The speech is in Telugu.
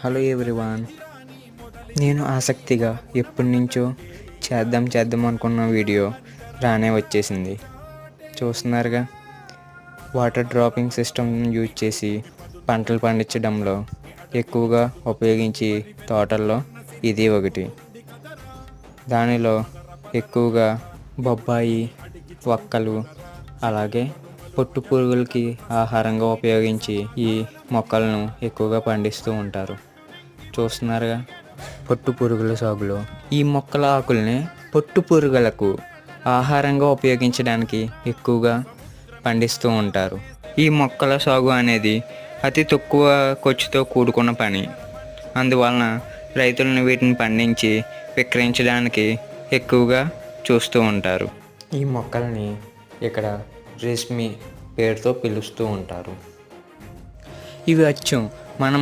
Hello everyone. నేను ఆసక్తిగా ఎప్పటి నుంచో చేద్దాం అనుకున్న వీడియో రానే వచ్చేసింది. చూస్తున్నారుగా, వాటర్ డ్రాపింగ్ సిస్టమ్ యూజ్ చేసి పంటలు పండించడంలో ఎక్కువగా ఉపయోగించి తోటల్లో ఇది ఒకటి. దానిలో ఎక్కువగా బొబ్బాయి, వక్కలు, అలాగే పొట్టు పురుగులకి ఆహారంగా ఉపయోగించి ఈ మొక్కలను ఎక్కువగా పండిస్తూ ఉంటారు. చూస్తున్నారుగా, పొట్టు పురుగుల సాగులో ఈ మొక్కల ఆకుల్ని పొట్టు పురుగులకు ఆహారంగా ఉపయోగించడానికి ఎక్కువగా పండిస్తూ ఉంటారు. ఈ మొక్కల సాగు అనేది అతి తక్కువ ఖర్చుతో కూడుకున్న పని. అందువలన రైతులను వీటిని పండించి విక్రయించడానికి ఎక్కువగా చూస్తూ ఉంటారు. ఈ మొక్కల్ని ఇక్కడ రేష్మి పేరుతో పిలుస్తూ ఉంటారు. ఇవి అచ్చం